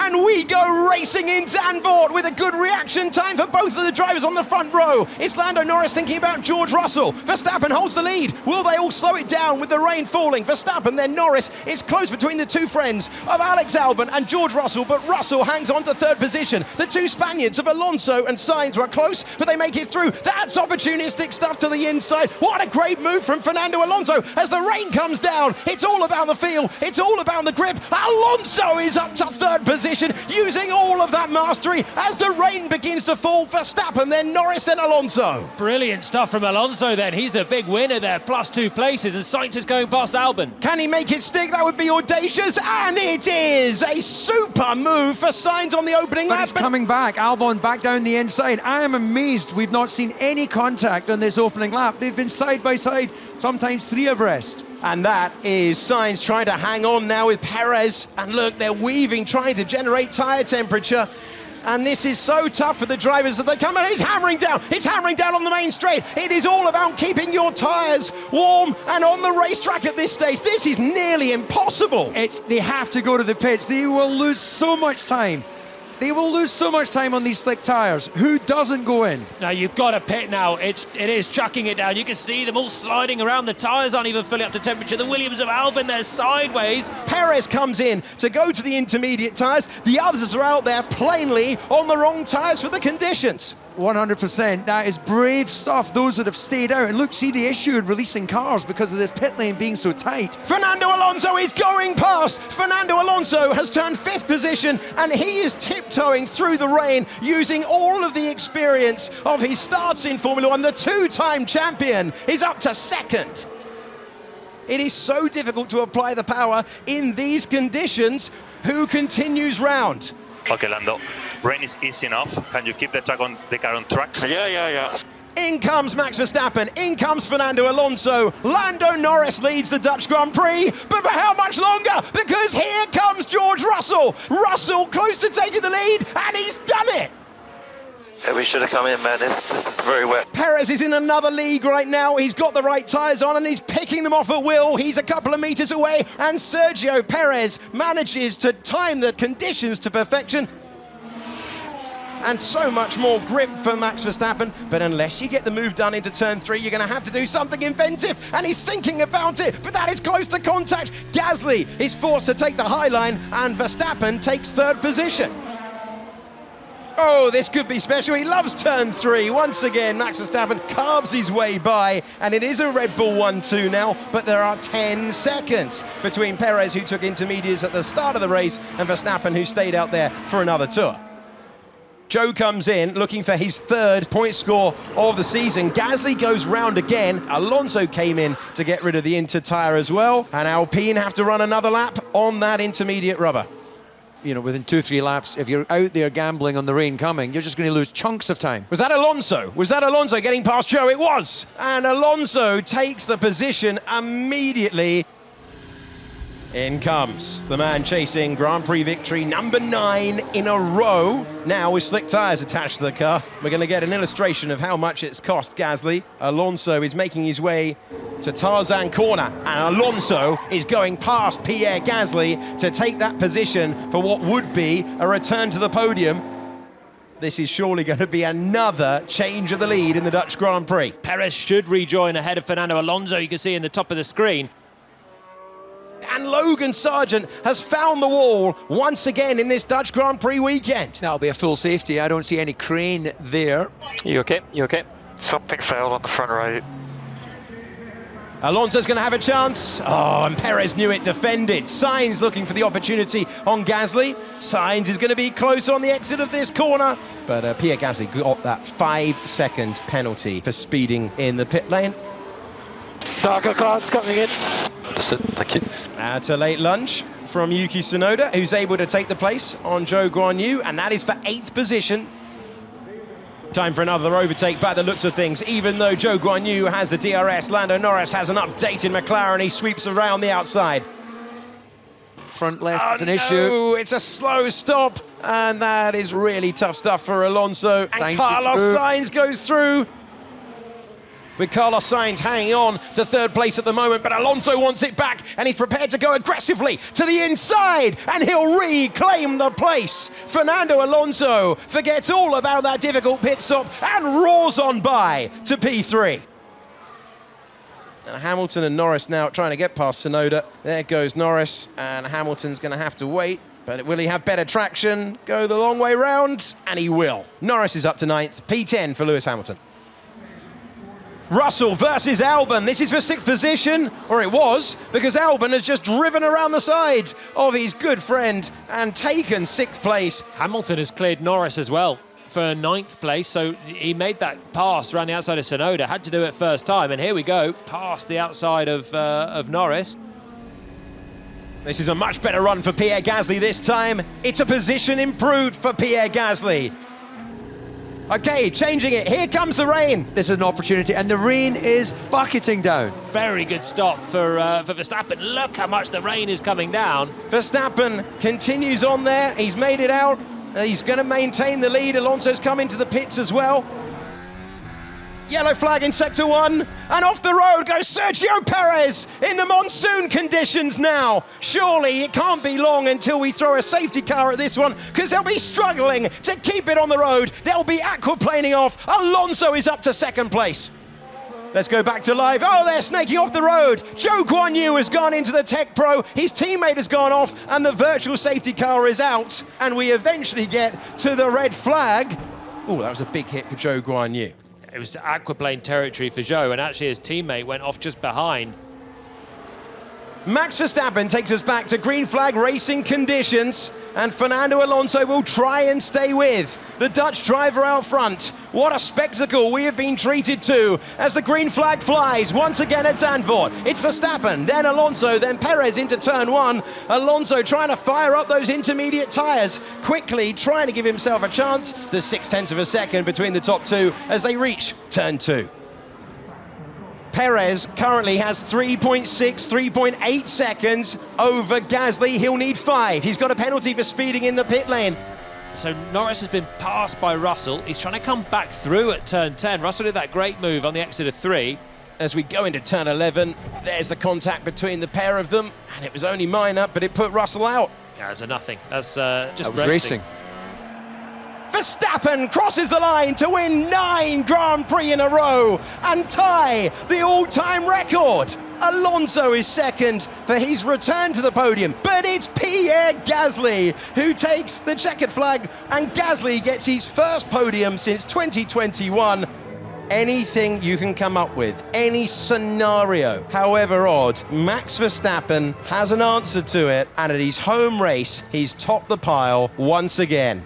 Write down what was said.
And we go racing in Zandvoort with a good reaction time for both of the drivers on the front row. It's Lando Norris thinking about George Russell. Verstappen holds the lead. Will they all slow it down with the rain falling? Verstappen, then Norris. It's close between the two friends of Alex Albon and George Russell, but Russell hangs on to third position. The two Spaniards of Alonso and Sainz were close, but they make it through. That's opportunistic stuff to the inside. What a great move from Fernando Alonso as the rain comes down. It's all about the feel. It's all about the grip. Alonso is up to third position, using all of that mastery as the rain begins to fall. Verstappen, then Norris, then Alonso. Brilliant stuff from Alonso then. He's the big winner there, plus 2 places, and Sainz is going past Albon. Can he make it stick? That would be audacious, and it is a super move for Sainz on the opening lap. He's coming back. Albon back down the inside. I am amazed we've not seen any contact on this opening lap. They've been side by side, sometimes 3 abreast. And that is Sainz trying to hang on now with Perez. And look, they're weaving, trying to generate tyre temperature. And this is so tough for the drivers that they come and it's hammering down. It's hammering down on the main straight. It is all about keeping your tyres warm and on the racetrack at this stage. This is nearly impossible. They have to go to the pits. They will lose so much time. They will lose so much time on these slick tyres. Who doesn't go in? Now you've got to pit now. It is chucking it down. You can see them all sliding around. The tyres aren't even fully up to temperature. The Williams of Albon, they're sideways. Perez comes in to go to the intermediate tyres. The others are out there plainly on the wrong tyres for the conditions. 100%. That is brave stuff, those that have stayed out. And look, see the issue in releasing cars because of this pit lane being so tight. Fernando Alonso is going past. Fernando Alonso has turned 5th position and he is tiptoeing through the rain using all of the experience of his starts in Formula One. The 2-time champion is up to 2nd. It is so difficult to apply the power in these conditions. Who continues round? Okay, Lando. Rain is easy enough. Can you keep the car on track? Yeah. In comes Max Verstappen, in comes Fernando Alonso. Lando Norris leads the Dutch Grand Prix, but for how much longer? Because here comes George Russell. Russell close to taking the lead, and he's done it. Yeah, we should have come in, man. This is very wet. Perez is in another league right now. He's got the right tyres on and he's picking them off at will. He's a couple of metres away, and Sergio Perez manages to time the conditions to perfection. And so much more grip for Max Verstappen, but unless you get the move done into turn 3, you're going to have to do something inventive, and he's thinking about it, but that is close to contact. Gasly is forced to take the high line, and Verstappen takes 3rd position. Oh, this could be special. He loves turn 3. Once again, Max Verstappen carves his way by, and it is a Red Bull 1-2 now, but there are 10 seconds between Perez, who took intermediates at the start of the race, and Verstappen, who stayed out there for another tour. Joe comes in looking for his 3rd point score of the season. Gasly goes round again. Alonso came in to get rid of the inter tyre as well. And Alpine have to run another lap on that intermediate rubber. You know, within 2-3 laps, if you're out there gambling on the rain coming, you're just going to lose chunks of time. Was that Alonso? Was that Alonso getting past Joe? It was. And Alonso takes the position immediately. In comes the man chasing Grand Prix victory number 9 in a row. Now with slick tyres attached to the car, we're going to get an illustration of how much it's cost Gasly. Alonso is making his way to Tarzan corner, and Alonso is going past Pierre Gasly to take that position for what would be a return to the podium. This is surely going to be another change of the lead in the Dutch Grand Prix. Perez should rejoin ahead of Fernando Alonso, you can see in the top of the screen. And Logan Sargent has found the wall once again in this Dutch Grand Prix weekend. That'll be a full safety. I don't see any crane there. You okay? You okay? Something failed on the front right. Alonso's going to have a chance. Oh, and Perez knew it, defended. Sainz looking for the opportunity on Gasly. Sainz is going to be close on the exit of this corner. But Pierre Gasly got that 5-second penalty for speeding in the pit lane. Darker clouds coming in. Understood, thank you. At a late lunge from Yuki Tsunoda, who's able to take the place on Zhou Guanyu, and that is for 8th position. Time for another overtake by the looks of things. Even though Zhou Guanyu has the DRS, Lando Norris has an updated McLaren. He sweeps around the outside. Front left is an issue. It's a slow stop, and that is really tough stuff for Alonso. And Sainz Carlos Sainz goes through. with Carlos Sainz hanging on to third place at the moment, but Alonso wants it back and he's prepared to go aggressively to the inside and he'll reclaim the place. Fernando Alonso forgets all about that difficult pit stop and roars on by to P3. And Hamilton and Norris now trying to get past Tsunoda. There goes Norris, and Hamilton's going to have to wait. But will he have better traction? Go the long way round? And he will. Norris is up to 9th. P10 for Lewis Hamilton. Russell versus Albon. This is for 6th position, or it was, because Albon has just driven around the side of his good friend and taken 6th place. Hamilton has cleared Norris as well for 9th place, so he made that pass around the outside of Tsunoda, had to do it first time, and here we go, past the outside of Norris. This is a much better run for Pierre Gasly this time. It's a position improved for Pierre Gasly. Okay, changing it. Here comes the rain. There's an opportunity, and the rain is bucketing down. Very good stop for Verstappen. Look how much the rain is coming down. Verstappen continues on there. He's made it out. He's going to maintain the lead. Alonso's come into the pits as well. Yellow flag in sector 1, and off the road goes Sergio Perez in the monsoon conditions now. Surely it can't be long until we throw a safety car at this one, because they'll be struggling to keep it on the road. They'll be aquaplaning off. Alonso is up to 2nd place. Let's go back to live. Oh, they're snaking off the road. Zhou Guanyu has gone into the Tech Pro. His teammate has gone off, and the virtual safety car is out. And we eventually get to the red flag. Oh, that was a big hit for Zhou Guanyu. It was aquaplane territory for Zhou, and actually his teammate went off just behind. Max Verstappen takes us back to green flag racing conditions, and Fernando Alonso will try and stay with the Dutch driver out front. What a spectacle we have been treated to as the green flag flies once again at Zandvoort. It's Verstappen, then Alonso, then Perez into turn 1. Alonso trying to fire up those intermediate tyres, quickly trying to give himself a chance. There's 0.6 of a second between the top 2 as they reach turn 2. Perez currently has 3.6, 3.8 seconds over Gasly. He'll need 5. He's got a penalty for speeding in the pit lane. So Norris has been passed by Russell. He's trying to come back through at turn 10. Russell did that great move on the exit of 3. As we go into turn 11, there's the contact between the pair of them, and it was only minor, but it put Russell out. Yeah, that's a nothing. That's just racing. Verstappen crosses the line to win 9 Grand Prix in a row and tie the all-time record. Alonso is 2nd for his return to the podium, but it's Pierre Gasly who takes the checkered flag, and Gasly gets his first podium since 2021. Anything you can come up with, any scenario, however odd, Max Verstappen has an answer to it, and at his home race, he's topped the pile once again.